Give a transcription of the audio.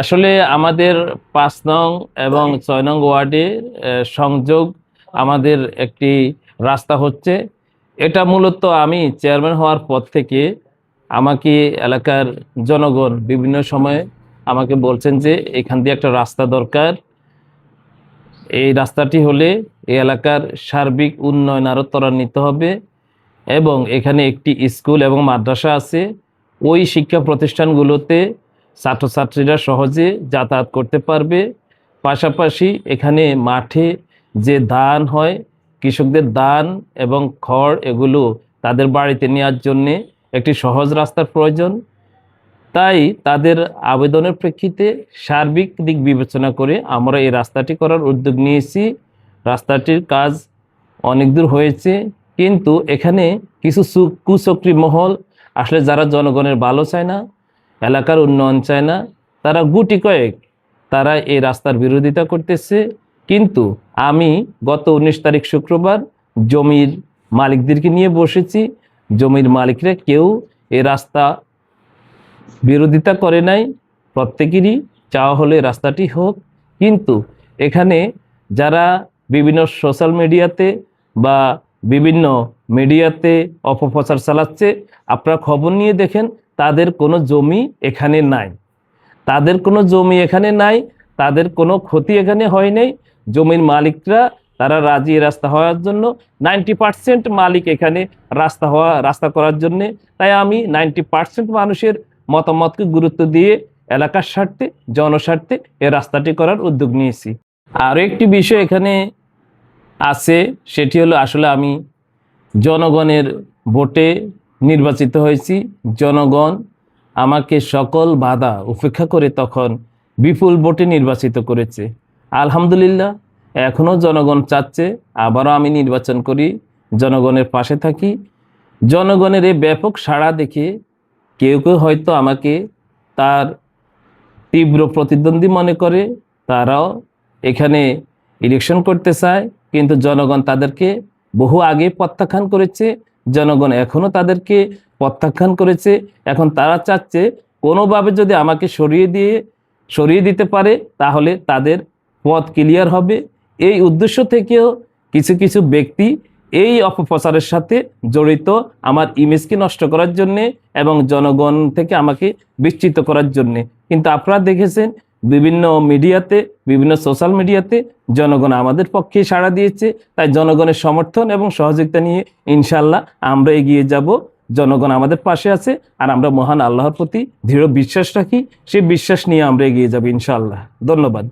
আসলে আমাদের ৫ নং এবং ৬ নং ওয়ার্ডে সংযোগ আমাদের একটি রাস্তা হচ্ছে। এটা মূলত আমি চেয়ারম্যান হওয়ার পর থেকে আমাকে এলাকার জনগণ বিভিন্ন সময়ে আমাকে বলছেন যে এখান দিয়ে একটা রাস্তা দরকার। এই রাস্তাটি হলে এই এলাকার সার্বিক উন্নয়ন আরও ত্বরান্বিত হবে এবং এখানে একটি স্কুল এবং মাদ্রাসা আছে। ওই শিক্ষা প্রতিষ্ঠানগুলোতে ছাত্রছাত্রীরা সহজে যাতায়াত করতে পারবে। পাশাপাশি এখানে মাঠে যে ধান হয়, কৃষকদের ধান এবং খড় এগুলো তাদের বাড়িতে নেওয়ার জন্যে একটি সহজ রাস্তার প্রয়োজন। তাই তাদের আবেদনের প্রেক্ষিতে সার্বিক দিক বিবেচনা করে আমরা এই রাস্তাটি করার উদ্যোগ নিয়েছি। রাস্তাটির কাজ অনেক দূর হয়েছে, কিন্তু এখানে কিছু কুচক্রী মহল আসলে যারা জনগণের ভালো চায় না, এলাকার উন্নয়ন চায় না, তারা গুটি কয়েক তারা এই রাস্তার বিরোধিতা করতেছে। কিন্তু আমি গত ১৯ তারিখ শুক্রবার জমির মালিকদেরকে নিয়ে বসেছি। জমির মালিকরা কেউ এই রাস্তা বিরোধিতা করে নাই। প্রত্যেকেরই চাওয়া হলে রাস্তাটি হোক। কিন্তু এখানে যারা বিভিন্ন সোশ্যাল মিডিয়াতে বা বিভিন্ন মিডিয়াতে অপপ্রচার চালাচ্ছে, আপনারা খবর নিয়ে দেখেন তাদের কোনো জমি এখানে নাই, তাদের কোনো জমি এখানে নাই, তাদের কোনো ক্ষতি এখানে হয় নাই। জমির মালিকরা তারা রাজি রাস্তা হওয়ার জন্য। 90% মালিক এখানে রাস্তা করার জন্যে। তাই আমি 90% মানুষের মতামতকে গুরুত্ব দিয়ে এলাকার স্বার্থে, জনস্বার্থে এই রাস্তাটি করার উদ্যোগ নিয়েছি। আরও একটি বিষয় এখানে আছে, সেটি হলো আসলে আমি জনগণের ভোটে নির্বাচিত হয়েছি। জনগণ আমাকে সকল বাধা উপেক্ষা করে তখন বিপুল ভোটে নির্বাচিত করেছে। আলহামদুলিল্লাহ, এখনও জনগণ চাচ্ছে আবারও আমি নির্বাচন করি, জনগণের পাশে থাকি। জনগণের এই ব্যাপক সাড়া দেখে কেউ কেউ হয়তো আমাকে তার তীব্র প্রতিদ্বন্দ্বী মনে করে, তারাও এখানে ইলেকশন করতে চায়। কিন্তু জনগণ তাদেরকে বহু আগে প্রত্যাখ্যান করেছে, জনগণ এখনও তাদেরকে প্রত্যাখ্যান করেছে। এখন তারা চাচ্ছে কোনোভাবে যদি আমাকে সরিয়ে দিতে পারে তাহলে তাদের পথ ক্লিয়ার হবে। এই উদ্দেশ্য থেকেও কিছু কিছু ব্যক্তি এই অপপ্রচারের সাথে জড়িত, আমার ইমেজকে নষ্ট করার জন্যে এবং জনগণ থেকে আমাকে বিচ্যুত করার জন্যে। কিন্তু আপনারা দেখেছেন বিভিন্ন মিডিয়াতে, বিভিন্ন সোশ্যাল মিডিয়াতে জনগণ আমাদের পক্ষে সাড়া দিয়েছে। তাই জনগণের সমর্থন এবং সহযোগিতা নিয়ে ইনশাল্লাহ আমরা এগিয়ে যাব। জনগণ আমাদের পাশে আছে আর আমরা মহান আল্লাহর প্রতি দৃঢ় বিশ্বাস রাখি। সেই বিশ্বাস নিয়ে আমরা এগিয়ে যাব ইনশাল্লাহ। ধন্যবাদ।